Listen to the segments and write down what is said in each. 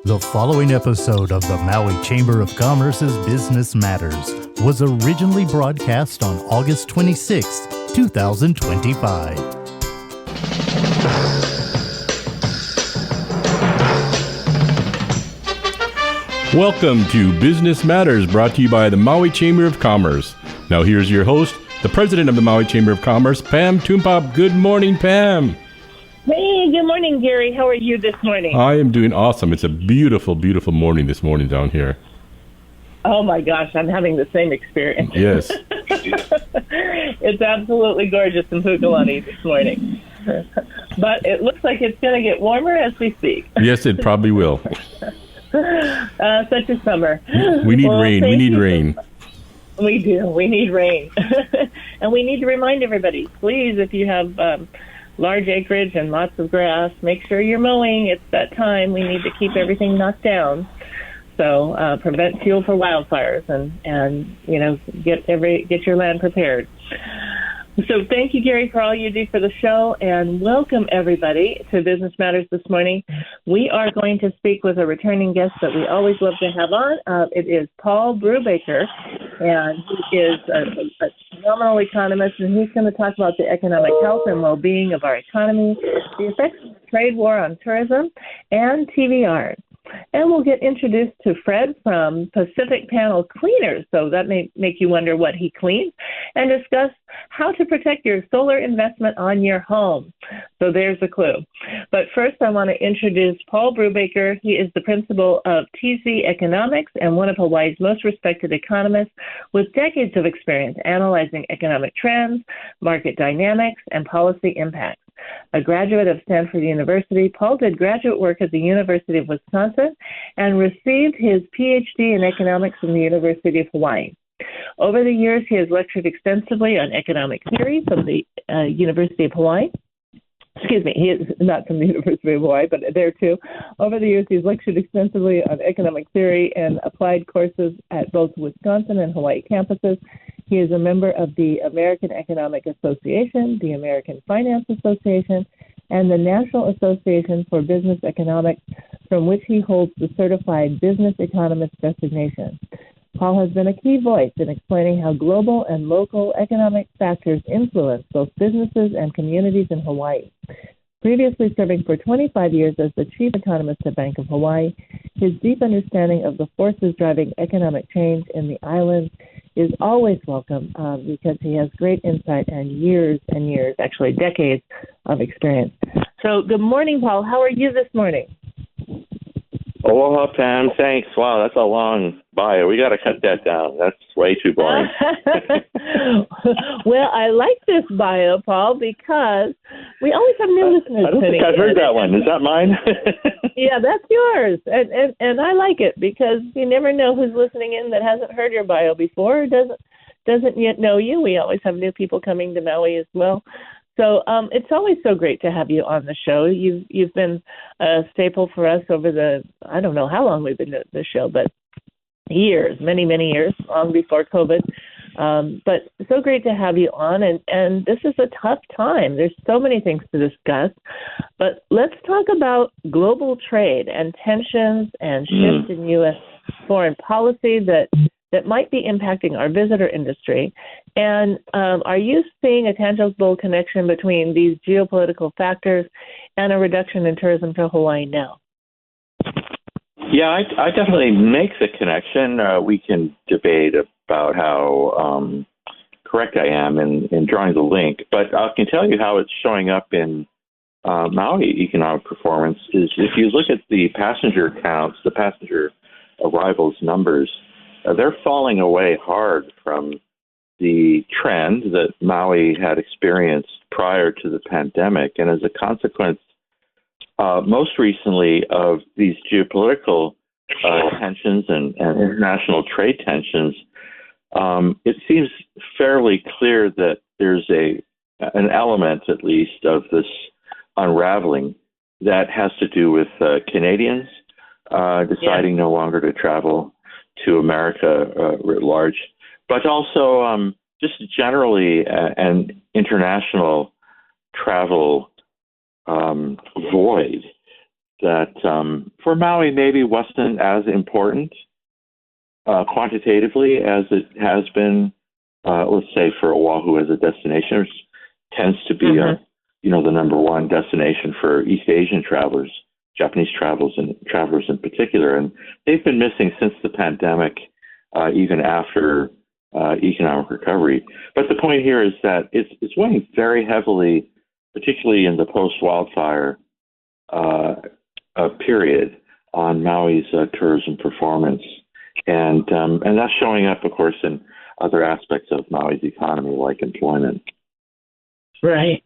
The following episode of the Maui Chamber of Commerce's Business Matters was originally broadcast on August 26, 2025. Welcome to Business Matters, brought to you by the Maui Chamber of Commerce. Now here's your host, the president of the Maui Chamber of Commerce, Pam Toompop. Good morning, Pam. Hey, good morning, Gary. How are you this morning? I am doing awesome. It's a beautiful, beautiful morning this morning down here. Oh, my gosh, I'm having the same experience. Yes. It's absolutely gorgeous in Pukalani this morning. But it looks like it's going to get warmer as we speak. Yes, it probably will. Such a summer. We need rain. We need rain. We do. We need rain. And we need to remind everybody, please, if you have large acreage and lots of grass, make sure you're mowing. It's that time. We need to keep everything knocked down. So prevent fuel for wildfires and you know, get your land prepared. So thank you, Gary, for all you do for the show, and welcome everybody to Business Matters this morning. We are going to speak with a returning guest that we always love to have on. It is Paul Brewbaker, and he is a phenomenal economist, and he's going to talk about the economic health and well-being of our economy, the effects of the trade war on tourism, and TVR. And we'll get introduced to Fred from Pacific Panel Cleaners, so that may make you wonder what he cleans, and discuss how to protect your solar investment on your home. So there's a clue. But first, I want to introduce Paul Brewbaker. He is the principal of TC Economics and one of Hawaii's most respected economists with decades of experience analyzing economic trends, market dynamics, and policy impacts. A graduate of Stanford University, Paul did graduate work at the University of Wisconsin and received his PhD in economics from the University of Hawaii. Over the years, he has lectured extensively on economic theory from the University of Hawaii. Excuse me, he is not from the University of Hawaii, but there too. Over the years, he's lectured extensively on economic theory and applied courses at both Wisconsin and Hawaii campuses. He is a member of the American Economic Association, the American Finance Association, and the National Association for Business Economics, from which he holds the Certified Business Economist designation. Paul has been a key voice in explaining how global and local economic factors influence both businesses and communities in Hawaii. Previously serving for 25 years as the chief economist at Bank of Hawaii, his deep understanding of the forces driving economic change in the islands is always welcome because he has great insight and years, actually decades of experience. So good morning, Paul. How are you this morning? Aloha, Pam. Thanks. Wow, that's a long bio. We got to cut that down. That's way too boring. Well, I like this bio, Paul, because we always have new listeners. I don't think I've heard that one. Is that mine? Yeah, that's yours. And I like it because you never know who's listening in that hasn't heard your bio before or doesn't yet know you. We always have new people coming to Maui as well. So it's always so great to have you on the show. You've been a staple for us over I don't know how long we've been at the show, but years, many, many years, long before COVID. But so great to have you on. And this is a tough time. There's so many things to discuss. But let's talk about global trade and tensions and shifts in U.S. foreign policy that might be impacting our visitor industry. And are you seeing a tangible connection between these geopolitical factors and a reduction in tourism to Hawaii now? Yeah, I definitely make the connection. We can debate about how correct I am in drawing the link, but I can tell you how it's showing up in Maui economic performance is if you look at the passenger counts, the passenger arrivals numbers, they're falling away hard from the trend that Maui had experienced prior to the pandemic. And as a consequence, most recently of these geopolitical tensions and international trade tensions, it seems fairly clear that there's an element, at least, of this unraveling that has to do with Canadians deciding no longer to travel to America writ large, but also just generally an international travel void that for Maui maybe wasn't as important quantitatively as it has been, let's say, for Oahu as a destination, which tends to be the number one destination for East Asian travelers, Japanese travelers in particular, and they've been missing since the pandemic, even after economic recovery. But the point here is that it's weighing very heavily, particularly in the post-wildfire period, on Maui's tourism performance, and that's showing up, of course, in other aspects of Maui's economy, like employment. Right.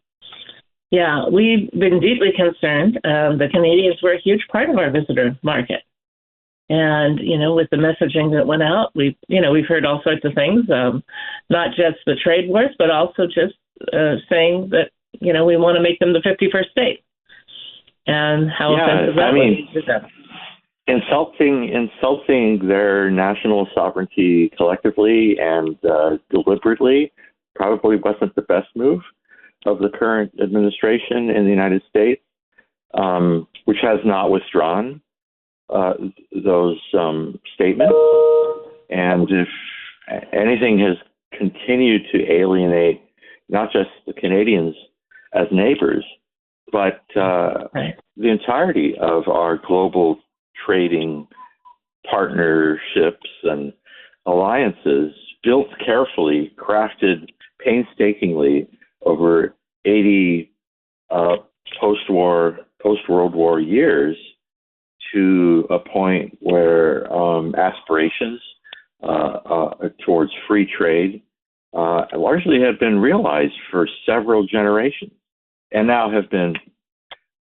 Yeah, we've been deeply concerned. The Canadians were a huge part of our visitor market. And, with the messaging that went out, we've heard all sorts of things, not just the trade wars, but also just saying that, we want to make them the 51st state. And how offensive that was. Insulting their national sovereignty collectively and deliberately probably wasn't the best move of the current administration in the United States, which has not withdrawn those statements. And if anything has continued to alienate not just the Canadians as neighbors, but the entirety of our global trading partnerships and alliances built carefully, crafted painstakingly over 80 post-World War years to a point where aspirations towards free trade largely have been realized for several generations and now have been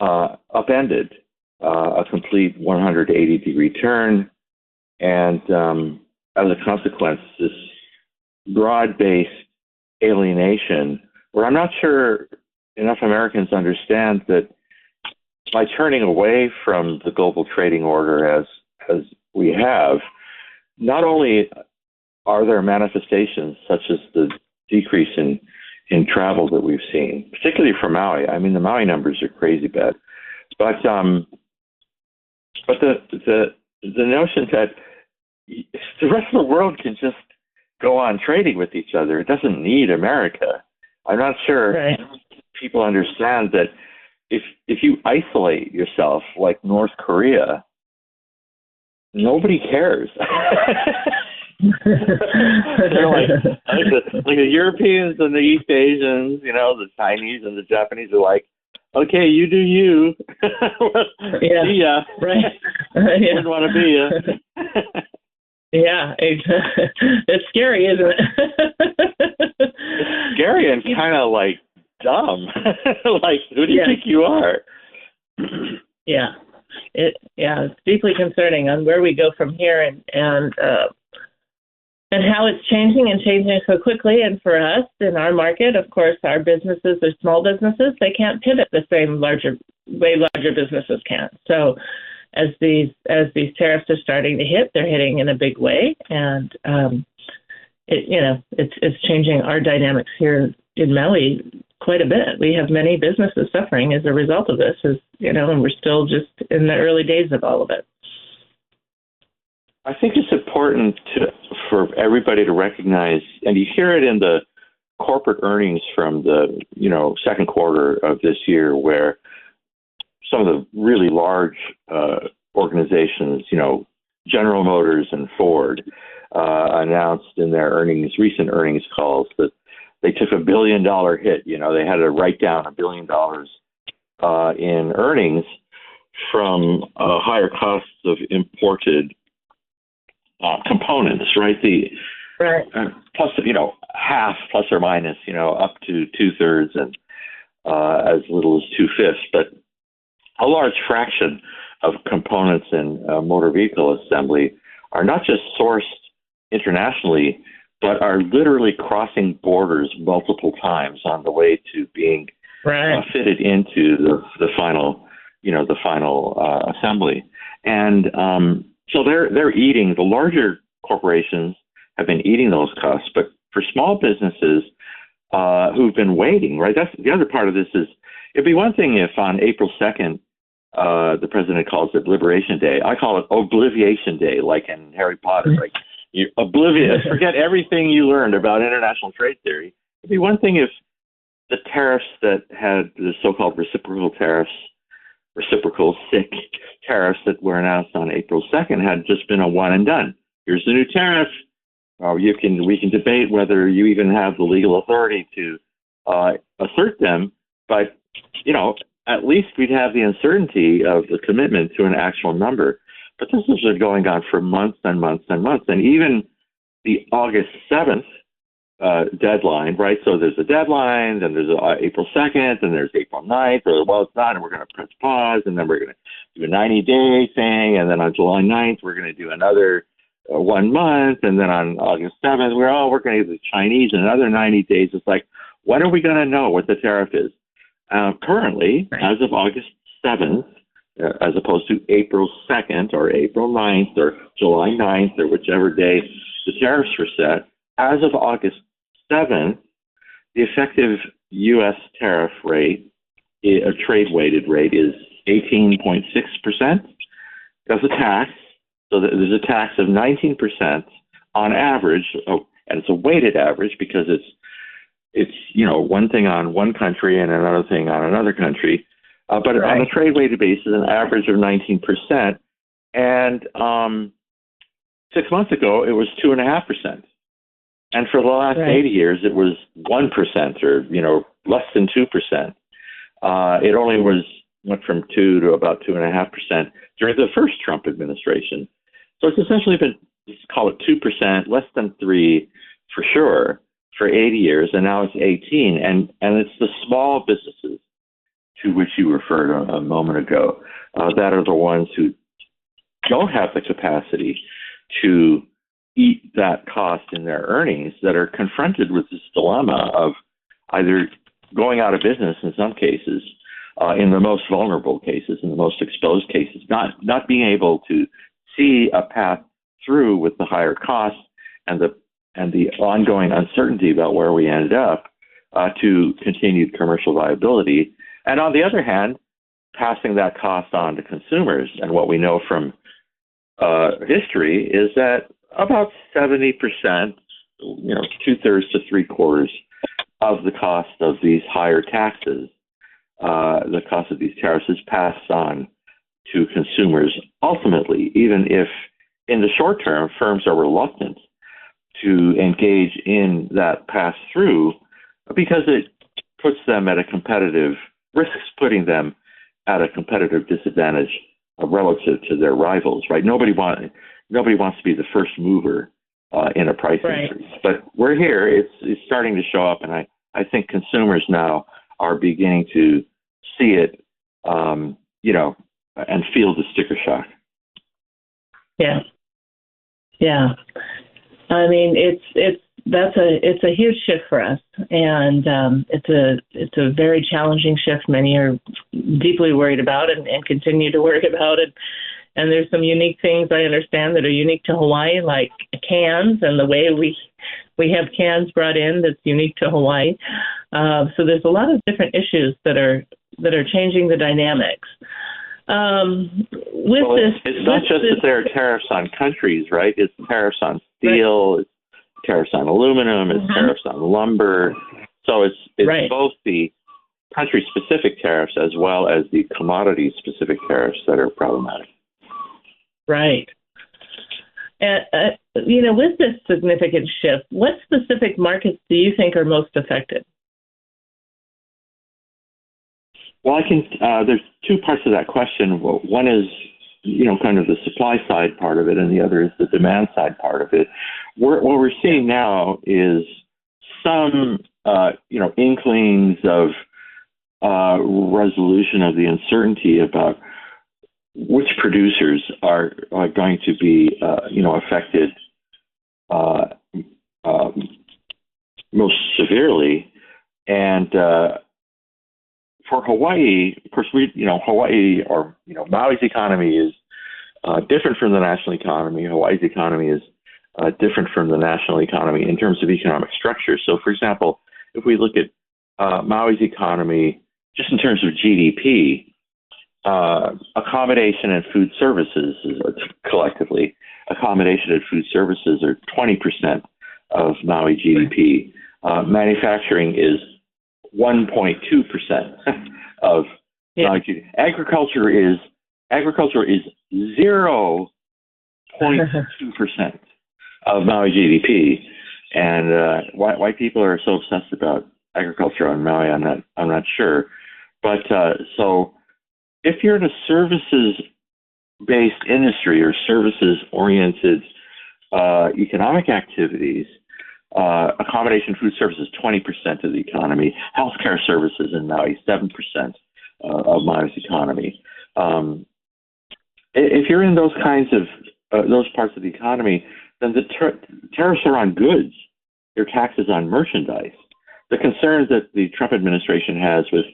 upended, a complete 180-degree turn. And as a consequence, this broad-based alienation, where I'm not sure enough Americans understand that by turning away from the global trading order as we have, not only are there manifestations such as the decrease in travel that we've seen, particularly for Maui. I mean, the Maui numbers are crazy bad, but the notion that the rest of the world can just go on trading with each other, it doesn't need America. I'm not sure people understand that if you isolate yourself like North Korea, nobody cares. They're like the Europeans and the East Asians, the Chinese and the Japanese are like, okay, you do you. See ya. Right. Wouldn't want to be ya. Yeah, it's scary, isn't it? It's scary and kind of like dumb. Like, who do you think you are? Yeah, it's deeply concerning on where we go from here and how it's changing so quickly. And for us in our market, of course, our businesses are small businesses. They can't pivot the same larger businesses can. So as these tariffs are starting to hit, they're hitting in a big way, and it's changing our dynamics here in Maui quite a bit. We have many businesses suffering as a result of this, and we're still just in the early days of all of it. I think it's important for everybody to recognize, and you hear it in the corporate earnings from the second quarter of this year, where some of the really large organizations, General Motors and Ford, announced in their recent earnings calls that they took $1 billion hit. They had to write down $1 billion in earnings from higher costs of imported components, right? Plus, half plus or minus, up to 2/3 and as little as 2/5, but a large fraction of components in motor vehicle assembly are not just sourced internationally, but are literally crossing borders multiple times on the way to being fitted into the final assembly. And so they're eating, the larger corporations have been eating those costs, but for small businesses who've been waiting, right? That's the other part of this is, it'd be one thing if on April 2nd, the president calls it Liberation Day. I call it Obliviation Day, like in Harry Potter. Like you're oblivious, forget everything you learned about international trade theory. It'd be one thing if the tariffs that had the so-called reciprocal SIC tariffs that were announced on April 2nd had just been a one and done. Here's the new tariff. We can debate whether you even have the legal authority to assert them, but at least we'd have the uncertainty of the commitment to an actual number. But this has been going on for months and months and months, and even the August 7th deadline, right? So there's a deadline, then there's April 2nd, and there's April 9th, or well, it's not, and we're going to press pause, and then we're going to do a 90-day thing, and then on July 9th, we're going to do another 1 month, and then on August 7th, we're going to do the Chinese in another 90 days. It's like, when are we going to know what the tariff is? Currently, as of August 7th, as opposed to April 2nd or April 9th or July 9th or whichever day the tariffs were set, as of August 7th, the effective U.S. tariff rate, a trade-weighted rate, is 18.6%. That's a tax. So there's a tax of 19% on average, and it's a weighted average because it's one thing on one country and another thing on another country. But on a trade-weighted basis, an average of 19%. And 6 months ago, it was 2.5%. And for the last 80 years, it was 1% or, less than 2%. It only went from 2 to about 2.5% during the first Trump administration. So it's essentially been, let's call it 2%, less than 3 for sure, for 80 years, and now it's 18. And it's the small businesses to which you referred a moment ago that are the ones who don't have the capacity to eat that cost in their earnings, that are confronted with this dilemma of either going out of business in some cases, in the most vulnerable cases, in the most exposed cases, not being able to see a path through with the higher costs and the ongoing uncertainty about where we end up to continued commercial viability. And on the other hand, passing that cost on to consumers. And what we know from history is that about 70%, 2/3 to 3/4 of the cost of these higher taxes, the cost of these tariffs is passed on to consumers ultimately, even if in the short term firms are reluctant to engage in that pass-through because it puts them at risks putting them at a competitive disadvantage relative to their rivals, right? Nobody wants to be the first mover in a price increase. But we're here. It's starting to show up, and I think consumers now are beginning to see it, and feel the sticker shock. Yeah. I mean, it's a huge shift for us, and it's a very challenging shift. Many are deeply worried about it and continue to worry about it. And there's some unique things I understand that are unique to Hawaii, like cans and the way we have cans brought in that's unique to Hawaii. So there's a lot of different issues that are changing the dynamics. It's not just that there are tariffs on countries, right? It's tariffs on steel, it's tariffs on aluminum, it's tariffs on lumber. So it's both the country-specific tariffs as well as the commodity-specific tariffs that are problematic. Right. And, with this significant shift, what specific markets do you think are most affected? Well, there's two parts of that question. One is, kind of the supply side part of it, and the other is the demand side part of it. What we're seeing now is some, inklings of resolution of the uncertainty about which producers are going to be, affected most severely. And for Hawaii, of course, Hawaii or Maui's economy is different from the national economy. Hawaii's economy is different from the national economy in terms of economic structure. So, for example, if we look at Maui's economy just in terms of GDP, accommodation and food services, collectively, accommodation and food services are 20% of Maui GDP. Manufacturing is 1.2% of Maui GDP. Agriculture is 0.2% of Maui GDP. And why people are so obsessed about agriculture on Maui, I'm not sure. But so if you're in a services-based industry or services-oriented economic activities, accommodation, food services, 20% of the economy. Healthcare services in Maui, 7% of Maui's economy. If you're in those kinds of those parts of the economy, then the tariffs are on goods. Your taxes on merchandise. The concern that the Trump administration has with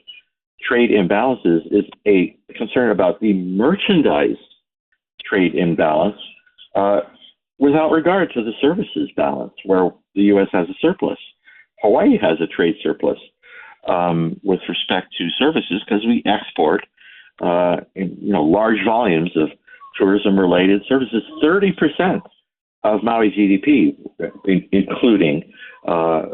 trade imbalances is a concern about the merchandise trade imbalance without regard to the services balance, where the U.S. has a surplus. Hawaii has a trade surplus with respect to services because we export large volumes of tourism-related services, 30% of Maui GDP, including a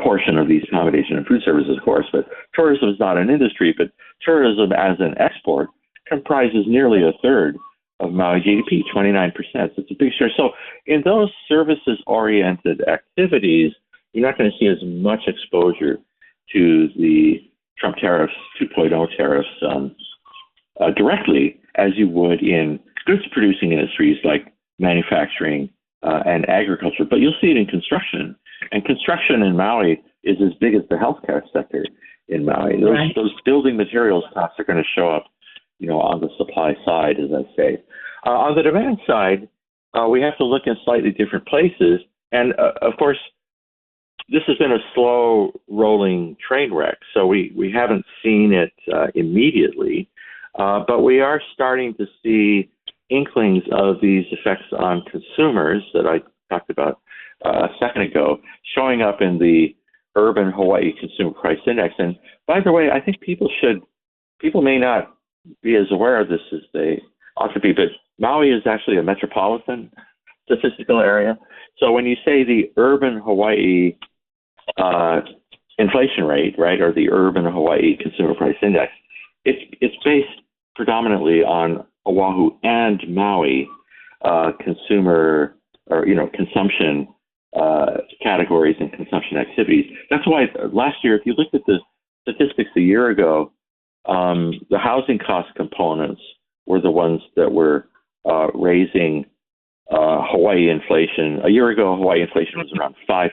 portion of these accommodation and food services, of course. But tourism is not an industry, but tourism as an export comprises nearly a third of Maui GDP, 29%. So it's a big share. So in those services-oriented activities, you're not going to see as much exposure to the Trump tariffs, 2.0 tariffs directly as you would in goods-producing industries like manufacturing and agriculture. But you'll see it in construction. And construction in Maui is as big as the healthcare sector in Maui. Those building materials costs are going to show up, on the supply side, as I say. On the demand side, we have to look in slightly different places. And of course, this has been a slow rolling train wreck, so we haven't seen it immediately. But we are starting to see inklings of these effects on consumers that I talked about a second ago, showing up in the urban Hawaii Consumer Price Index. And by the way, I think people may not be as aware of this as they ought to be, but Maui is actually a metropolitan statistical area. So when you say the urban Hawaii inflation rate, right, or the urban Hawaii Consumer Price Index, it's based predominantly on Oahu and Maui consumer or consumption categories and consumption activities. That's why last year, if you looked at the statistics a year ago, the housing cost components were the ones that were raising Hawaii inflation. A year ago, Hawaii inflation was around 5%.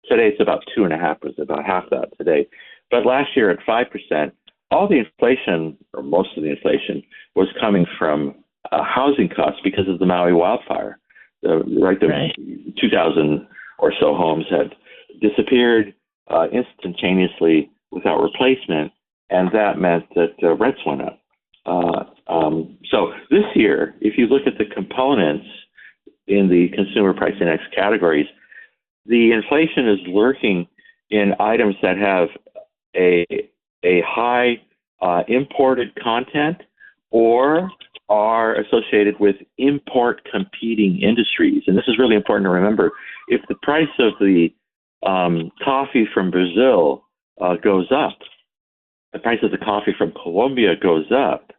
Today, it's about 2.5%, about half that today. But last year at 5%, all the inflation, or most of the inflation, was coming from housing costs because of the Maui wildfire. The 2,000 or so homes had disappeared instantaneously without replacement, and that meant that rents went up. So this year, if you look at the components in the Consumer Price Index categories, the inflation is lurking in items that have a high imported content or are associated with import competing industries. And this is really important to remember. If the price of the coffee from Brazil goes up, the price of the coffee from Colombia goes up,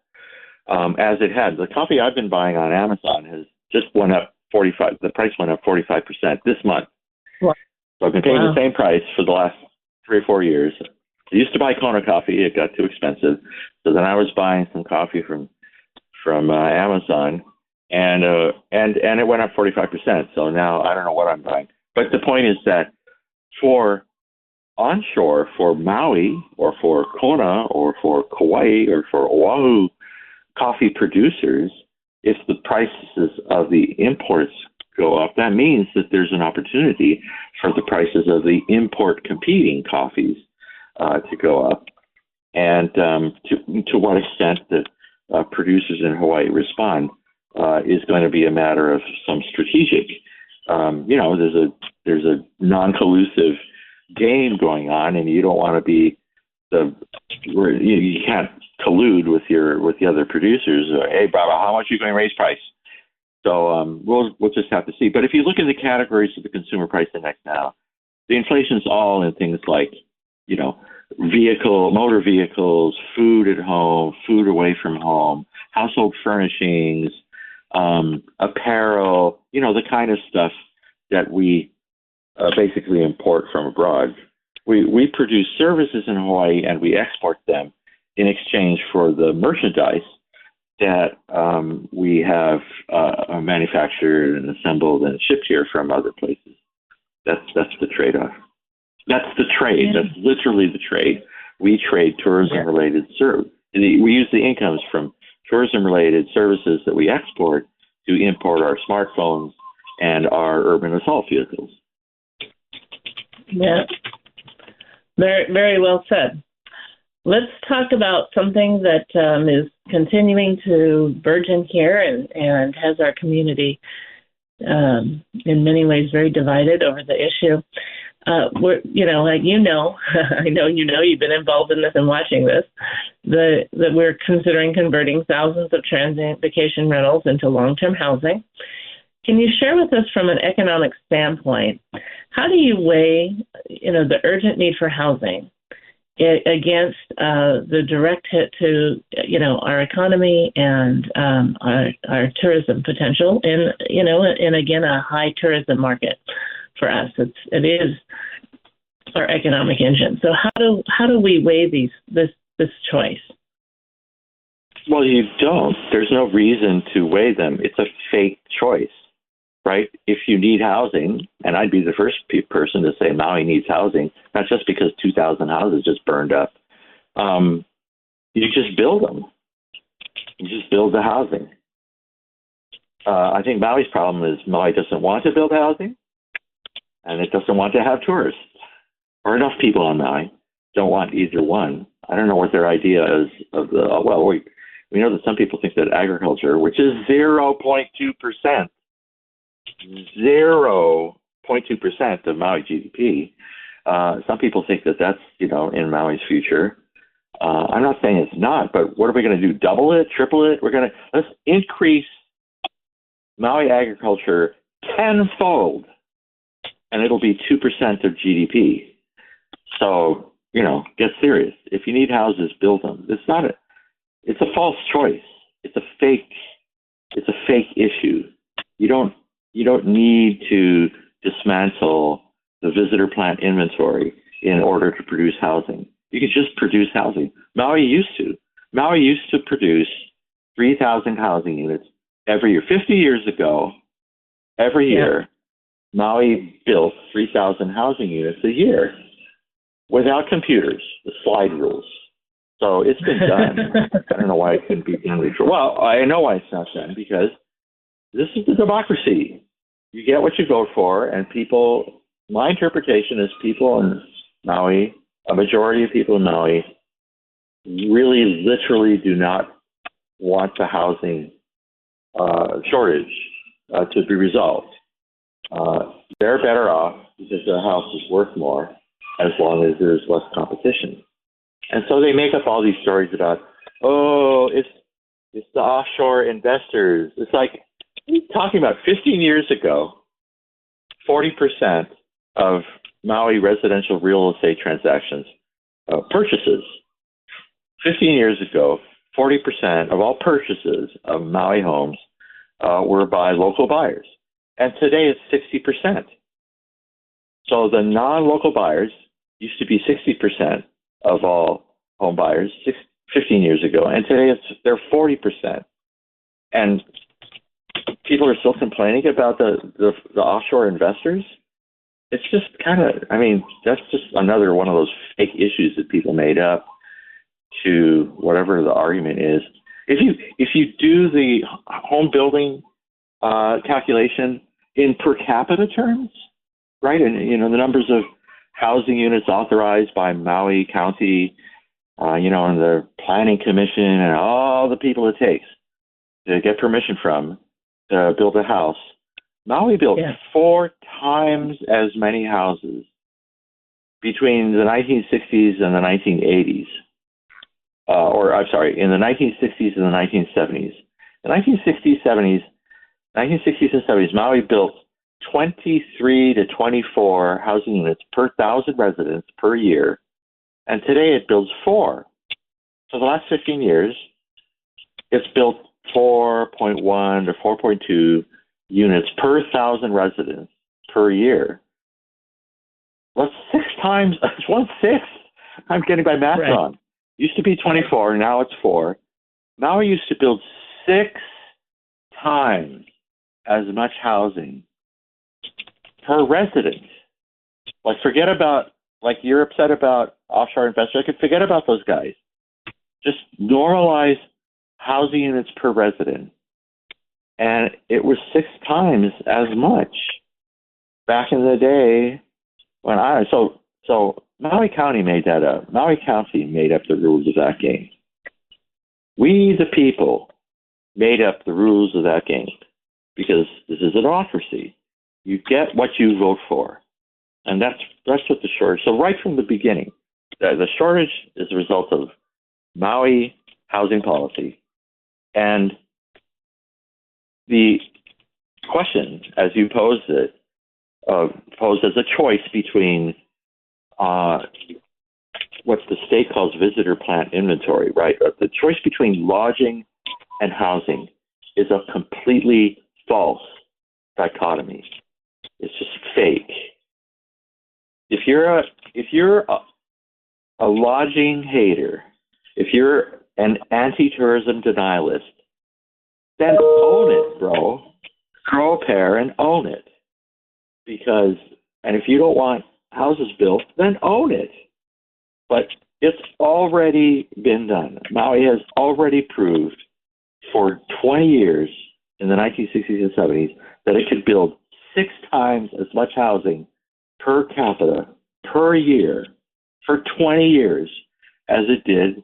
as it had. The coffee I've been buying on Amazon has just went up 45%. The price went up 45% this month. Wow. So I've been paying the same price for the last 3 or 4 years. I used to buy Kona coffee. It got too expensive. So then I was buying some coffee from Amazon, and it went up 45%. So now I don't know what I'm buying. But the point is that for onshore, for Maui or for Kona or for Kauai or for Oahu coffee producers, if the prices of the imports go up, that means that there's an opportunity for the prices of the import competing coffees to go up. And to what extent the producers in Hawaii respond is going to be a matter of some strategic. There's a non-collusive game going on, and you don't want to be you can't collude with the other producers. Hey, Bravo, how much are you going to raise price? So we'll just have to see. But if you look at the categories of the consumer price index now, the inflation's all in things like, motor vehicles, food at home, food away from home, household furnishings, apparel, the kind of stuff that we basically import from abroad. We produce services in Hawaii and we export them in exchange for the merchandise that we have manufactured and assembled and shipped here from other places. That's the trade-off. That's the trade. Yeah. That's literally the trade. We trade tourism-related services. We use the incomes from tourism-related services that we export to import our smartphones and our urban assault vehicles. Yeah, very, very well said. Let's talk about something that is continuing to burgeon here and has our community in many ways very divided over the issue. I know you've been involved in this and watching this, that we're considering converting thousands of transient vacation rentals into long-term housing. Can you share with us from an economic standpoint, how do you weigh, the urgent need for housing against the direct hit to, our economy and our tourism potential in again, a high tourism market for us? It is our economic engine. So how do we weigh this choice? Well, you don't. There's no reason to weigh them. It's a fake choice, right? If you need housing, and I'd be the first person to say Maui needs housing, not just because 2,000 houses just burned up. You just build them. You just build the housing. I think Maui's problem is Maui doesn't want to build housing, and it doesn't want to have tourists, or enough people on Maui don't want either one. I don't know what their idea is of we know that some people think that agriculture, which is 0.2%, 0.2% of Maui GDP, some people think that that's, in Maui's future. I'm not saying it's not, but what are we going to do? Double it, triple it? Let's increase Maui agriculture tenfold, and it'll be 2% of GDP. So, get serious. If you need houses, build them. It's a false choice. It's a fake issue. You don't need to dismantle the visitor plant inventory in order to produce housing. You can just produce housing. Maui used to produce 3,000 housing units every year. 50 years ago, every year, Maui built 3,000 housing units a year without computers, the slide rules. So it's been done. I don't know why it couldn't be done before. Well, I know why it's not done, because this is the democracy. You get what you vote for, and people, my interpretation is people in Maui, a majority of people in Maui, really literally do not want the housing shortage to be resolved. They're better off because their house is worth more as long as there's less competition. And so they make up all these stories about, it's the offshore investors. It's like, talking about 15 years ago, 40% of Maui residential real estate transactions, purchases, 15 years ago, 40% of all purchases of Maui homes were by local buyers. And today it's 60%. So the non-local buyers used to be 60% of all home buyers 15 years ago, and today they're 40%. And people are still complaining about the offshore investors. It's just that's just another one of those fake issues that people made up to whatever the argument is. If you do the home building calculation in per capita terms, right, and the numbers of housing units authorized by Maui County, and the Planning Commission and all the people it takes to get permission from to build a house, Maui built 4 times as many houses between the 1960s and the 1980s, in the 1960s and the 1970s. The 1960s and 70s, Maui built 23 to 24 housing units per 1,000 residents per year, and today it builds 4. So the last 15 years, it's built 4.1 to 4.2 units per 1,000 residents per year. Well, 6 times, it's 1/6. I'm getting my math wrong. Used to be 24, now it's 4. Maui used to build 6 times as much housing per resident. Like, forget about, like, you're upset about offshore investors. I could forget about those guys. Just normalize housing units per resident. And it was 6 times as much back in the day when so Maui County made that up. Maui County made up the rules of that game. We, the people, made up the rules of that game because this is an autocracy. You get what you vote for. And that's what the shortage. So right from the beginning, the shortage is a result of Maui housing policy. And the question, as you posed it, posed as a choice between what the state calls visitor plant inventory, right? The choice between lodging and housing is a completely false dichotomy. It's just fake. If you're a lodging hater, if you're an anti-tourism denialist, then own it, bro. Grow a pair and own it. And if you don't want houses built, then own it. But it's already been done. Maui has already proved for 20 years in the 1960s and 70s that it could build 6 times as much housing per capita per year for 20 years as it did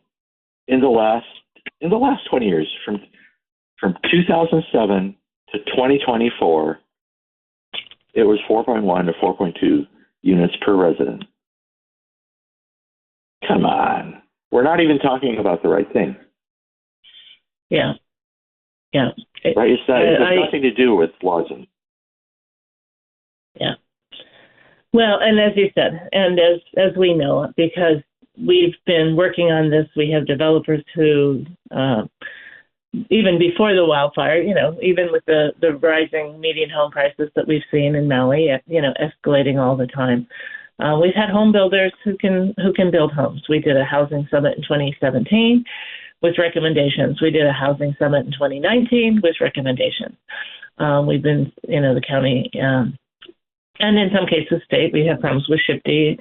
in the last 20 years, from 2007 to 2024. It was 4.1 to 4.2 units per resident. Come on. We're not even talking about the right thing. Yeah. Right? It has nothing to do with lodging. Yeah. Well, and as you said, and as we know, because we've been working on this, we have developers who, even before the wildfire, even with the rising median home prices that we've seen in Maui, escalating all the time, we've had home builders who can build homes. We did a housing summit in 2017 with recommendations. We did a housing summit in 2019 with recommendations. We've been, the county, and in some cases state, we have problems with SHPD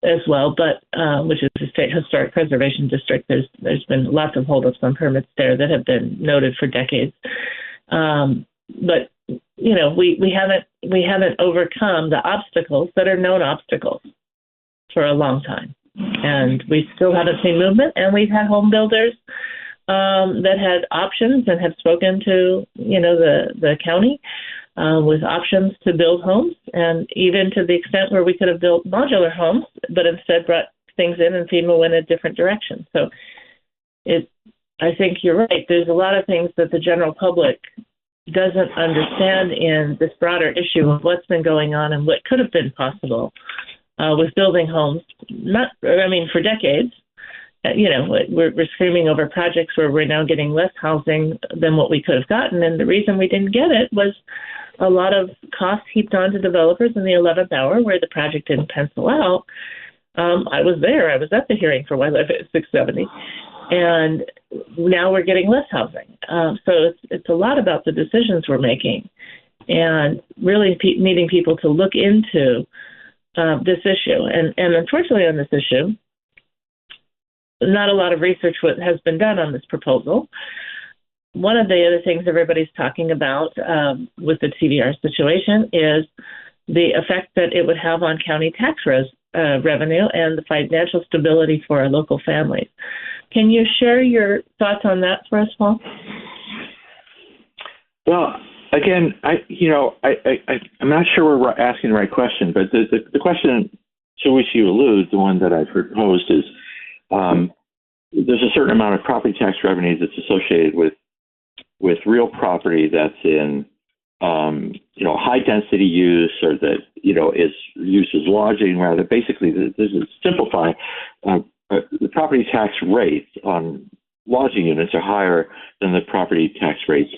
as well, but which is the State Historic Preservation District. There's been lots of holdups on permits there that have been noted for decades. But we haven't overcome the obstacles that are known obstacles for a long time, and we still haven't seen movement. And we've had home builders that had options and have spoken to the county with options to build homes, and even to the extent where we could have built modular homes, but instead brought things in and FEMA went a different direction. So I think you're right. There's a lot of things that the general public doesn't understand in this broader issue of what's been going on and what could have been possible with building homes. For decades. We're screaming over projects where we're now getting less housing than what we could have gotten. And the reason we didn't get it was a lot of costs heaped onto developers in the 11th hour where the project didn't pencil out. I was there. I was at the hearing for Wildlife at 670. And now we're getting less housing. So it's a lot about the decisions we're making and really needing people to look into this issue. And unfortunately on this issue, not a lot of research has been done on this proposal. One of the other things everybody's talking about with the TDR situation is the effect that it would have on county tax revenue and the financial stability for our local families. Can you share your thoughts on that for us, Paul? Well, again, I'm not sure we're asking the right question, but the question to which you allude, the one that I've proposed is there's a certain amount of property tax revenues that's associated with real property that's in high density use, or that is used as lodging. Rather, basically, this is simplifying. The property tax rates on lodging units are higher than the property tax rates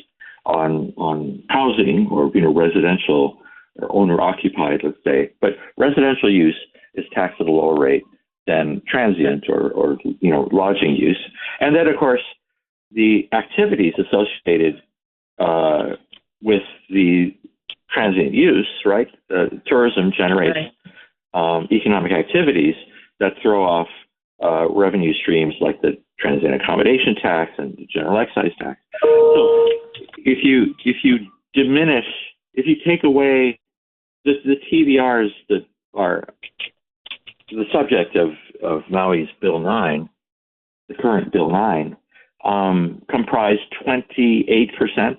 on housing or residential or owner occupied, let's say. But residential use is taxed at a lower rate than transient or lodging use. And then, of course, the activities associated with the transient use, right? Tourism generates economic activities that throw off revenue streams like the transient accommodation tax and the general excise tax. So if you take away the TVRs that are the subject of Maui's Bill 9, the current Bill 9, comprise 28%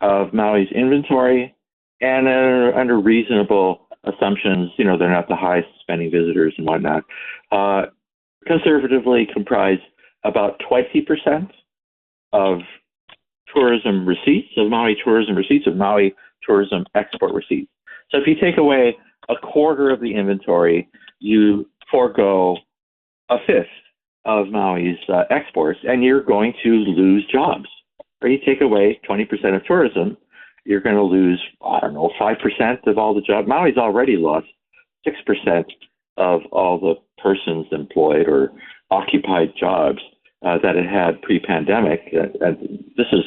of Maui's inventory, and under reasonable assumptions, they're not the highest spending visitors and whatnot, conservatively comprise about 20% of tourism receipts, of Maui tourism export receipts. So if you take away a quarter of the inventory, you forego a fifth of Maui's exports, and you're going to lose jobs. Or you take away 20% of tourism, you're going to lose, 5% of all the jobs. Maui's already lost 6% of all the persons employed or occupied jobs that it had pre-pandemic. And this is,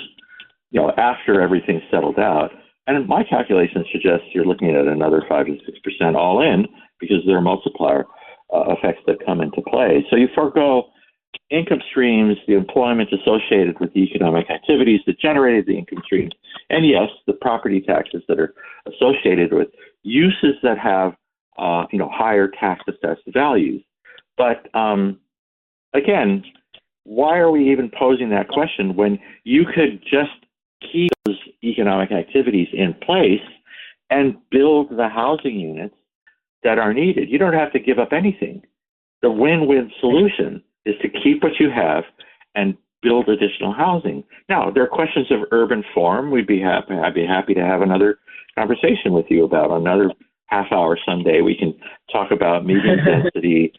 after everything's settled out. And my calculations suggest you're looking at another 5 to 6% all in, because there are multiplier effects that come into play. So you forego income streams, the employment associated with the economic activities that generated the income streams, and yes, the property taxes that are associated with uses that have higher tax assessed values. But again, why are we even posing that question when you could just keep those economic activities in place and build the housing units that are needed? You don't have to give up anything. The win-win solution is to keep what you have and build additional housing. Now, there are questions of urban form. I'd be happy to have another conversation with you about another half hour someday. We can talk about medium density,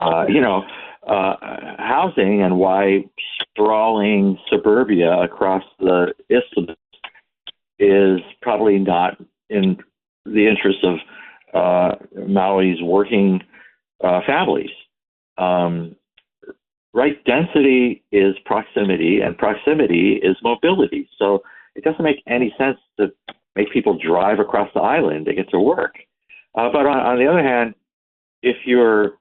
housing, and why sprawling suburbia across the isthmus is probably not in the interest of Maui's working families. Right? Density is proximity, and proximity is mobility. So it doesn't make any sense to make people drive across the island to get to work. But on the other hand, if you've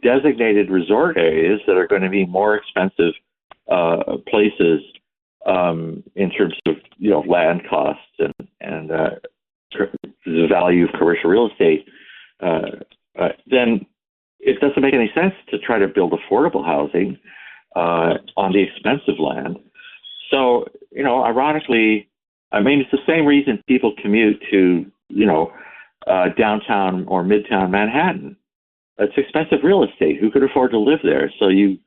designated resort areas that are going to be more expensive places in terms of land costs and the value of commercial real estate, then it doesn't make any sense to try to build affordable housing on the expensive land. So, ironically, it's the same reason people commute to, downtown or midtown Manhattan. It's expensive real estate. Who could afford to live there? So you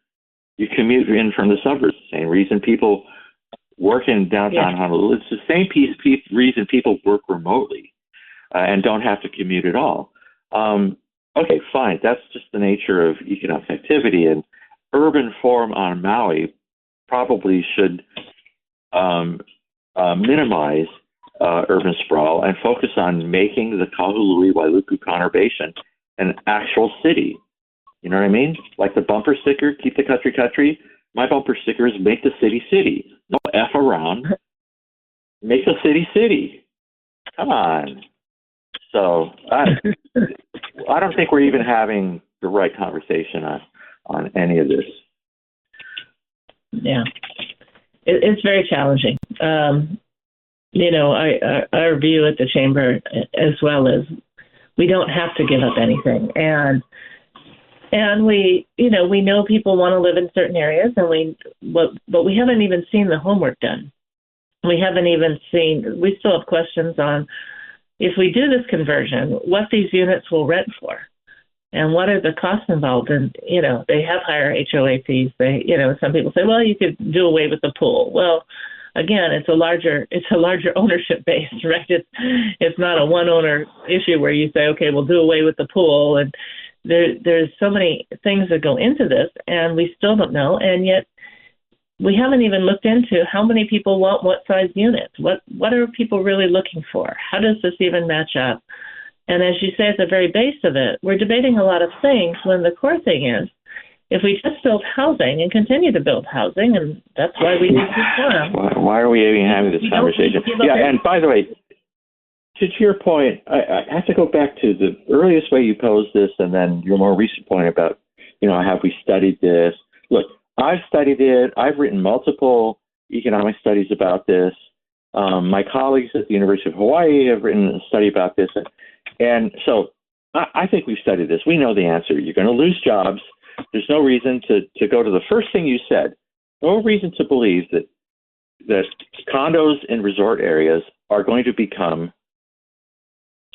commute in from the suburbs. Same reason people work in downtown Honolulu. It's the same reason people work remotely and don't have to commute at all. Okay, fine. That's just the nature of economic activity, and urban form on Maui probably should minimize urban sprawl and focus on making the Kahului-Wailuku conurbation an actual city. You know what I mean? Like the bumper sticker, keep the country country. My bumper sticker is make the city city. No F around. Make the city city. Come on. So I don't think we're even having the right conversation on any of this. Yeah, it's very challenging. Our view at the Chamber as well is we don't have to give up anything, and we know people want to live in certain areas, but we haven't even seen the homework done. We still have questions on, if we do this conversion, what these units will rent for. and what are the costs involved? And, they have higher HOA fees. Some people say, well, you could do away with the pool. Well, again, it's a larger ownership base, right? It's not a one owner issue where you say, okay, we'll do away with the pool. And there's so many things that go into this, and we still don't know. And yet we haven't even looked into how many people want what size units. What are people really looking for? How does this even match up? And as you say, at the very base of it, we're debating a lot of things when the core thing is, if we just build housing and continue to build housing, and that's why we need this forum. Why are we even having this conversation? Yeah, and by the way, to your point, I have to go back to the earliest way you posed this and then your more recent point about, have we studied this? Look, I've studied it. I've written multiple economic studies about this. My colleagues at the University of Hawaii have written a study about this. And so I think we've studied this. We know the answer. You're going to lose jobs. There's no reason to go to the first thing you said. No reason to believe that condos in resort areas are going to become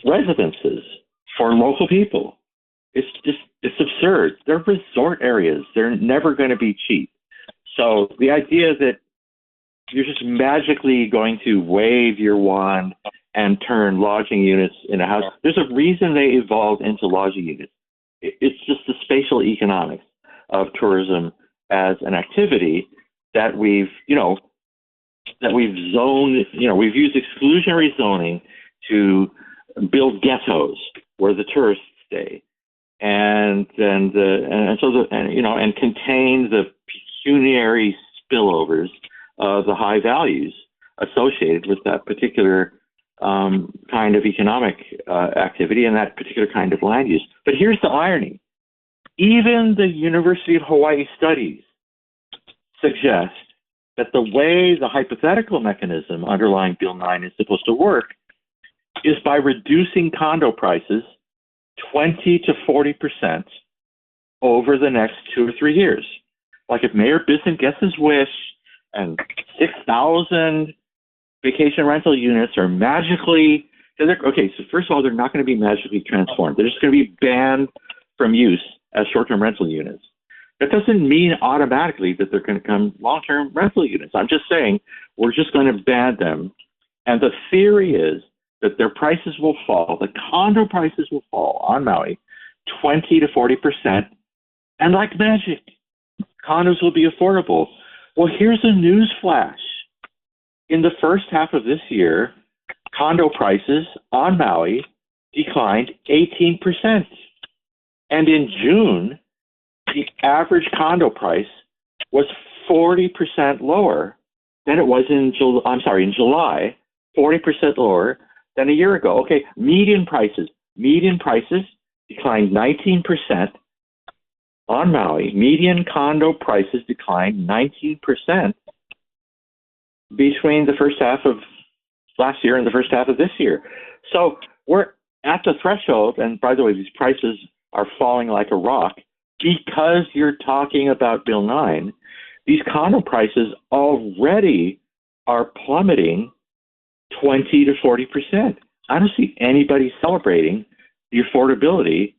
residences for local people. It's absurd. They're resort areas. They're never going to be cheap. So the idea that you're just magically going to wave your wand and turn lodging units in a house, there's a reason they evolved into lodging units. It's just the spatial economics of tourism as an activity that we've zoned, we've used exclusionary zoning to build ghettos where the tourists stay, and contain the pecuniary spillovers of the high values associated with that particular kind of economic activity and that particular kind of land use. But here's the irony. Even the University of Hawaii studies suggest that the way the hypothetical mechanism underlying Bill 9 is supposed to work is by reducing condo prices 20 to 40% over the next 2 or 3 years. Like if Mayor Bisson gets his wish and 6,000 vacation rental units are magically, so first of all, they're not going to be magically transformed. They're just going to be banned from use as short-term rental units. That doesn't mean automatically that they're going to become long-term rental units. I'm just saying we're just going to ban them. And the theory is that their prices will fall, the condo prices will fall on Maui 20 to 40%. And like magic, condos will be affordable. Well, here's a news flash. In the first half of this year, condo prices on Maui declined 18%. And in June, the average condo price was 40% lower than it was in July, 40% lower than a year ago. Okay, median prices declined 19% on Maui. Median condo prices declined 19% between the first half of last year and the first half of this year. So we're at the threshold, and by the way, these prices are falling like a rock because you're talking about Bill 9. These condo prices already are plummeting 20 to 40%. I don't see anybody celebrating the affordability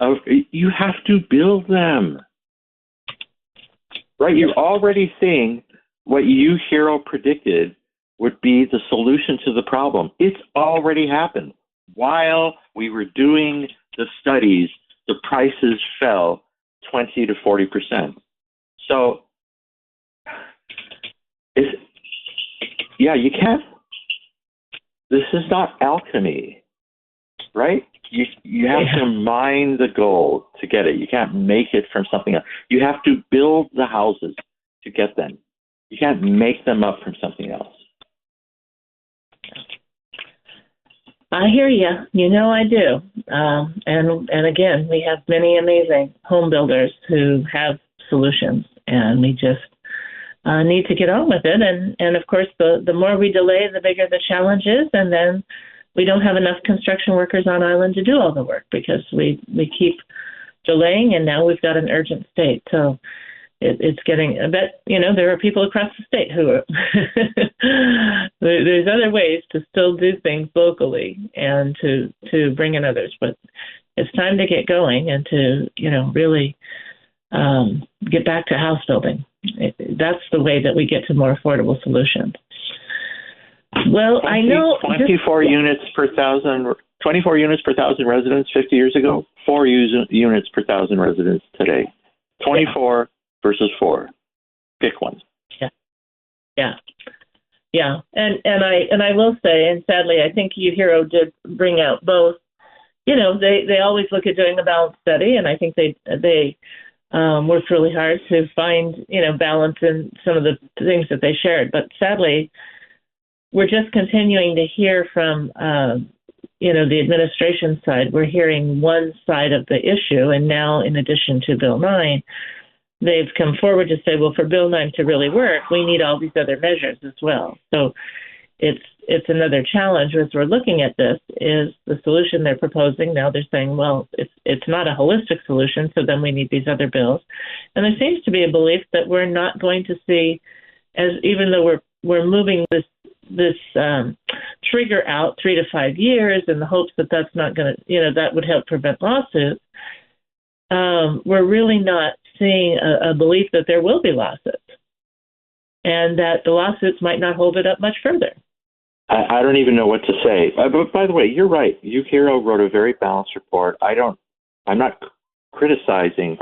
of, you have to build them. Right? You're already seeing what you, Hero, predicted would be the solution to the problem. It's already happened. While we were doing the studies, the prices fell 20 to 40%. So, you can't. This is not alchemy, right? You have to mine the gold to get it. You can't make it from something else. You have to build the houses to get them. You can't make them up from something else. I hear you. I do. And again, we have many amazing home builders who have solutions, and we just need to get on with it. And of course, the more we delay, the bigger the challenge is. And then we don't have enough construction workers on island to do all the work because we keep delaying, and now we've got an urgent state. So it's getting a bit, there are people across the state who are, there's other ways to still do things locally and to bring in others. But it's time to get going and to, really get back to house building. That's the way that we get to more affordable solutions. Well, I know 24 units per thousand. 24 units per thousand residents 50 years ago. 4 units per thousand residents today. 24 versus 4. Pick one. Yeah. And I will say, and sadly, I think UHERO did bring out both. They always look at doing a balanced study, and I think they worked really hard to find, balance in some of the things that they shared. But sadly, we're just continuing to hear from, the administration side. We're hearing one side of the issue, and now, in addition to Bill 9, they've come forward to say, well, for Bill 9 to really work, we need all these other measures as well. So it's another challenge as we're looking at this is the solution they're proposing. Now they're saying, well, it's not a holistic solution, so then we need these other bills. And there seems to be a belief that we're not going to see, even though we're moving this trigger out 3 to 5 years in the hopes that that's not going to, that would help prevent lawsuits. We're really not seeing a belief that there will be lawsuits and that the lawsuits might not hold it up much further. I don't even know what to say. But by the way, you're right. UHERO wrote a very balanced report. I'm not criticizing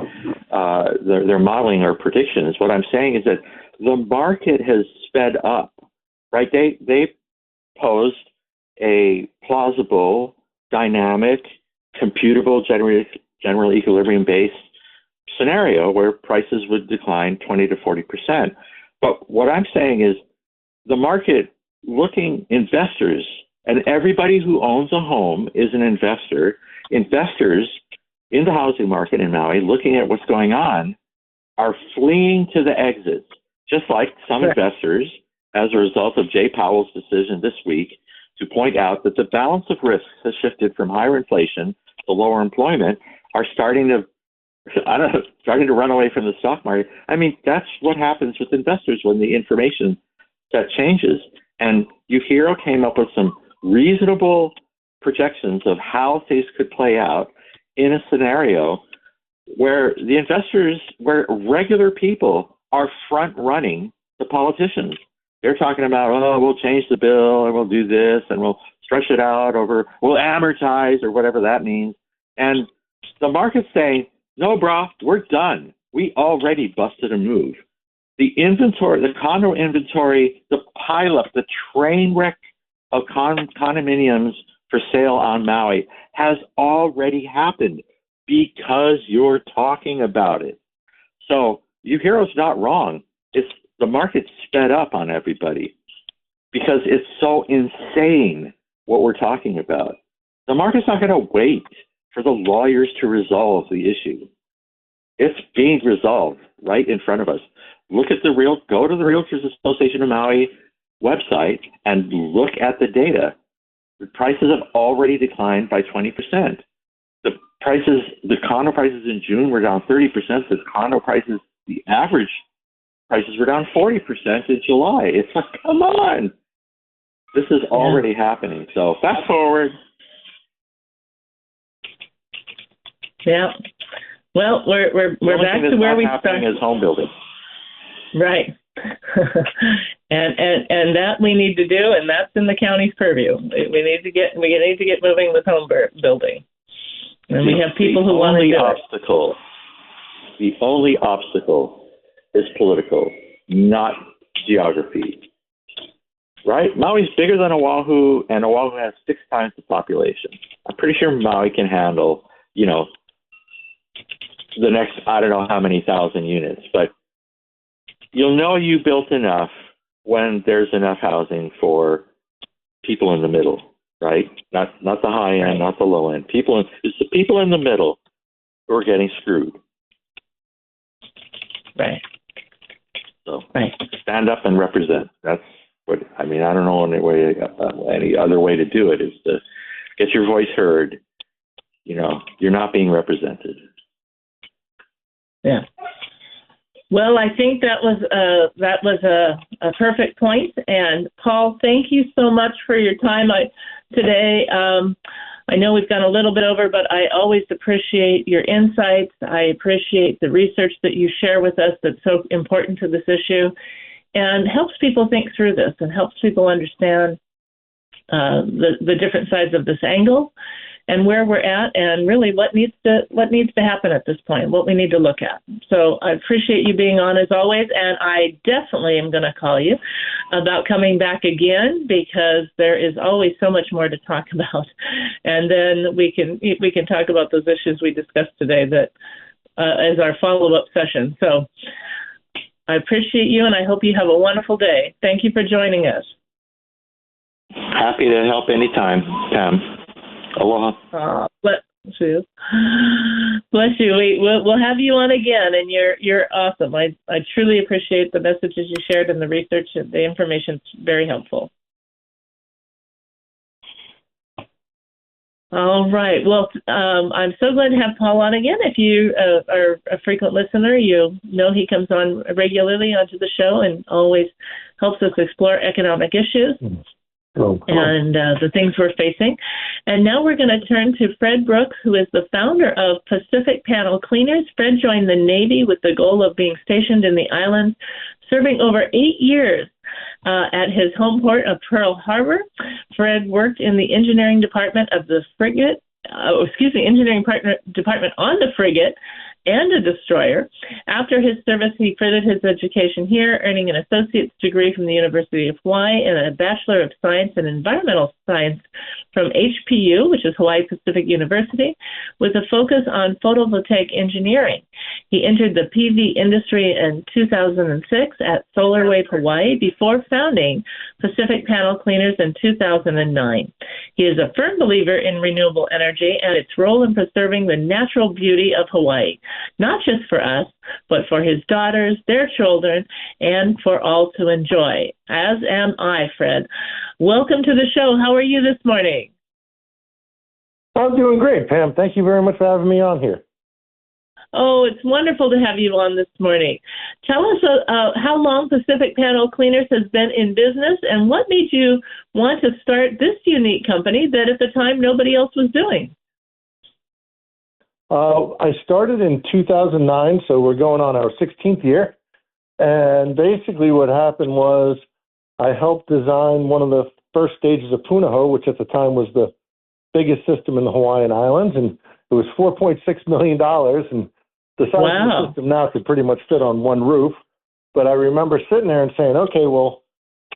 their modeling or predictions. What I'm saying is that the market has sped up, right? They posed a plausible, dynamic, computable, general equilibrium-based scenario where prices would decline 20 to 40%. But what I'm saying is the market investors, and everybody who owns a home is an investor. Investors in the housing market in Maui, looking at what's going on, are fleeing to the exits, just like some investors, as a result of Jay Powell's decision this week to point out that the balance of risks has shifted from higher inflation to lower employment, are starting to run away from the stock market. I mean, that's what happens with investors when the information set changes. And UHERO came up with some reasonable projections of how things could play out in a scenario where the investors, where regular people are front running the politicians. They're talking about, we'll change the bill and we'll do this and we'll stretch it out we'll amortize or whatever that means. And the market's saying, no, brah, we're done. We already busted a move. The inventory, the condo inventory, the pileup, the train wreck of condominiums for sale on Maui has already happened because you're talking about it. So UHERO's not wrong. It's the market sped up on everybody because it's so insane what we're talking about. The market's not going to wait for the lawyers to resolve the issue. It's being resolved right in front of us. Go to the Realtors Association of Maui website and look at the data. The prices have already declined by 20%. The condo prices in June were down 30%. The average prices were down 40% in July. It's like, come on. This is already happening. So fast forward. Yeah. Well, we're back to where we started. Is home building. Right. and that we need to do, and that's in the county's purview. We need to get moving with home building. And we have people who want to do it. The only obstacle is political, not geography. Right? Maui's bigger than Oahu, and Oahu has 6 times the population. I'm pretty sure Maui can handle, the next, I don't know how many thousand units, but you'll know you built enough when there's enough housing for people in the middle, right? Not the high end, not the low end. It's the people in the middle who are getting screwed. Right. So stand up and represent. That's what I mean. I don't know any other way to do it is to get your voice heard. You're not being represented. Yeah. Well, I think that was a perfect point. And Paul, thank you so much for your time today. I know we've gone a little bit over, but I always appreciate your insights. I appreciate the research that you share with us that's so important to this issue and helps people think through this and helps people understand the different sides of this angle and where we're at and really what needs to happen at this point, what we need to look at. So I appreciate you being on as always, and I definitely am going to call you about coming back again because there is always so much more to talk about. And then we can talk about those issues we discussed today that as our follow-up session. So I appreciate you, and I hope you have a wonderful day. Thank you for joining us. Happy to help anytime, Pam. Aloha. Bless you. Bless you. We'll have you on again, and you're awesome. I truly appreciate the messages you shared and the research. The information's very helpful. All right. Well, I'm so glad to have Paul on again. If you are a frequent listener, you know he comes on regularly onto the show and always helps us explore economic issues. And the things we're facing. And now we're going to turn to Fred Brooks, who is the founder of Pacific Panel Cleaners. Fred joined the Navy with the goal of being stationed in the islands, serving over 8 years at his home port of Pearl Harbor. Fred worked in the engineering department of the frigate, engineering department on the frigate and a destroyer. After his service, he furthered his education here, earning an associate's degree from the University of Hawaii and a Bachelor of Science in Environmental Science from HPU, which is Hawaii Pacific University, with a focus on photovoltaic engineering. He entered the PV industry in 2006 at SolarWave Hawaii before founding Pacific Panel Cleaners in 2009. He is a firm believer in renewable energy and its role in preserving the natural beauty of Hawaii, not just for us, but for his daughters, their children, and for all to enjoy, as am I, Fred. Welcome to the show. How are you this morning? I'm doing great, Pam. Thank you very much for having me on here. Oh, it's wonderful to have you on this morning. Tell us how long Pacific Panel Cleaners has been in business and what made you want to start this unique company that at the time nobody else was doing. I started in 2009, so we're going on our 16th year. And basically what happened was I helped design one of the first stages of Punahou, which at the time was the biggest system in the Hawaiian Islands. And it was $4.6 million. And the size of the system now could pretty much fit on one roof. But I remember sitting there and saying, okay, well,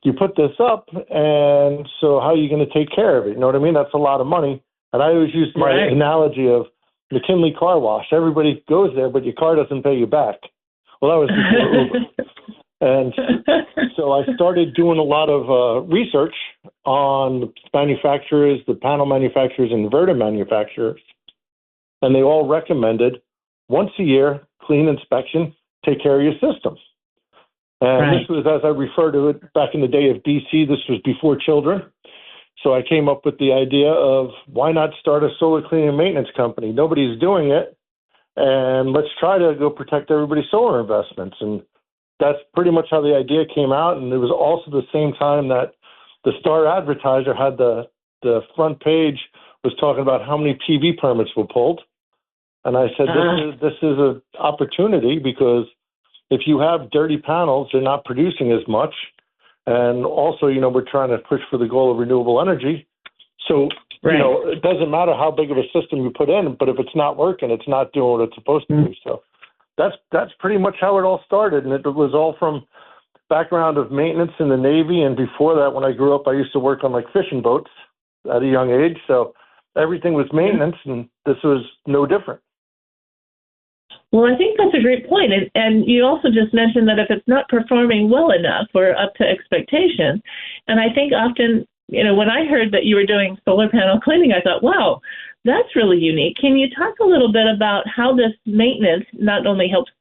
you put this up, and so how are you going to take care of it? You know what I mean? That's a lot of money. And I always use my analogy of McKinley Car Wash. Everybody goes there, but your car doesn't pay you back. Well, that was before Uber. And so I started doing a lot of research on the manufacturers, the panel manufacturers, and inverter manufacturers. And they all recommended once a year, clean inspection, take care of your system. And this was, as I refer to it, back in the day of DC, this was before children. So I came up with the idea of why not start a solar cleaning and maintenance company? Nobody's doing it, and let's try to go protect everybody's solar investments. And that's pretty much how the idea came out. And it was also the same time that the Star Advertiser had the front page was talking about how many PV permits were pulled. And I said, this is an opportunity because if you have dirty panels, they're not producing as much. And also, you know, we're trying to push for the goal of renewable energy. So, you know, it doesn't matter how big of a system you put in, but if it's not working, it's not doing what it's supposed to do. So that's pretty much how it all started. And it was all from background of maintenance in the Navy. And before that, when I grew up, I used to work on like fishing boats at a young age. So everything was maintenance, and this was no different. Well, I think that's a great point. And you also just mentioned that if it's not performing well enough or up to expectation, and I think often, you know, when I heard that you were doing solar panel cleaning, I thought, wow, that's really unique. Can you talk a little bit about how this maintenance not only helps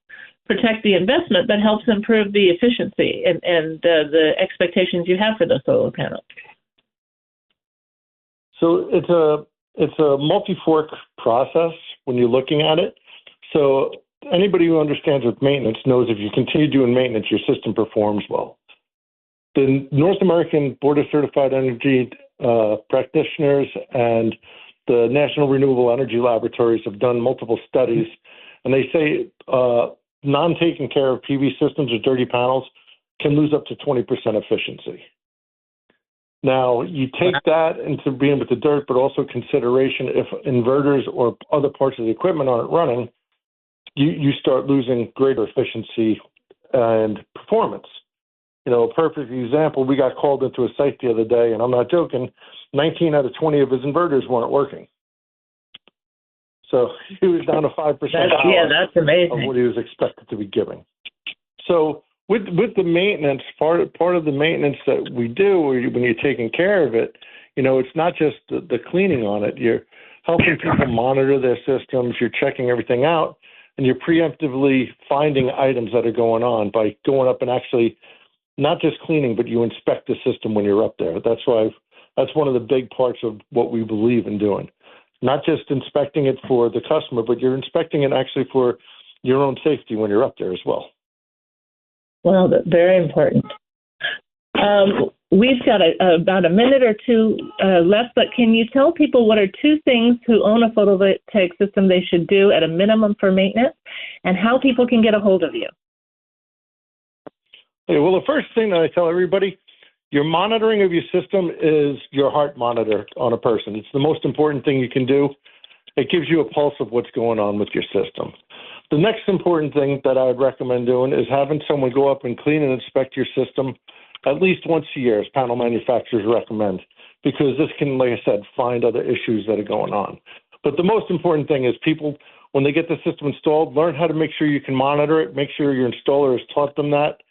protect the investment, but helps improve the efficiency and the expectations you have for the solar panels? So it's a multi-fork process when you're looking at it. So anybody who understands with maintenance knows if you continue doing maintenance, your system performs well. The North American Board of Certified Energy Practitioners and the National Renewable Energy Laboratories have done multiple studies, and they say non-taking care of PV systems or dirty panels can lose up to 20% efficiency. Now, you take that into being with the dirt, but also consideration if inverters or other parts of the equipment aren't running, you start losing greater efficiency and performance. You know, a perfect example, we got called into a site the other day, and I'm not joking, 19 out of 20 of his inverters weren't working. So he was down to 5% that's amazing. of what he was expected to be giving. So with the maintenance, part of the maintenance that we do when you're taking care of it, you know, it's not just the cleaning on it. You're helping people monitor their systems. You're checking everything out, and you're preemptively finding items that are going on by going up and actually not just cleaning, but you inspect the system when you're up there. That's one of the big parts of what we believe in doing. Not just inspecting it for the customer, but you're inspecting it actually for your own safety when you're up there as well. Well, that's very important. We've got about a minute or two left, but can you tell people what are two things who own a photovoltaic system they should do at a minimum for maintenance, and how people can get a hold of you? Okay, well, the first thing that I tell everybody, your monitoring of your system is your heart monitor on a person. It's the most important thing you can do. It gives you a pulse of what's going on with your system. The next important thing that I would recommend doing is having someone go up and clean and inspect your system at least once a year, as panel manufacturers recommend, because this can, like I said, find other issues that are going on. But the most important thing is people, when they get the system installed, learn how to make sure you can monitor it, make sure your installer has taught them that,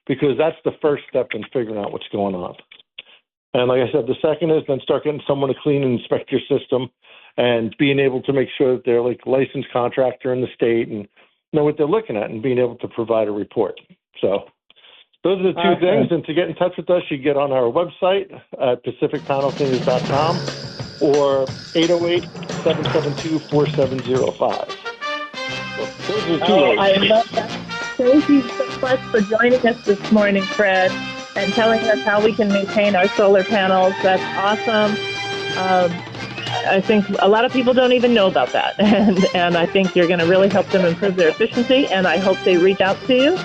because that's the first step in figuring out what's going on. And like I said, the second is then start getting someone to clean and inspect your system and being able to make sure that they're like a licensed contractor in the state and know what they're looking at and being able to provide a report. So those are the two things. And to get in touch with us, you get on our website at pacificpanelcleaners.com or 808-772-4705. So those are the two ways. I love that. Thank you so much for joining us this morning, Fred, and telling us how we can maintain our solar panels. That's awesome. I think a lot of people don't even know about that, and I think you're going to really help them improve their efficiency, and I hope they reach out to you.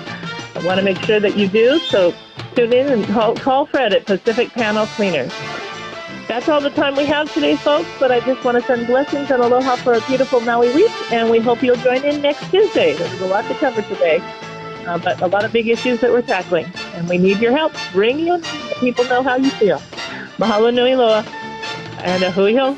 I want to make sure that you do, so tune in and call Fred at Pacific Panel Cleaners. That's all the time we have today, folks, but I just want to send blessings and aloha for a beautiful Maui week, and we hope you'll join in next Tuesday. There's a lot to cover today, but a lot of big issues that we're tackling, and we need your help. Ring in, let people know how you feel. Mahalo nui loa, and a hui hou.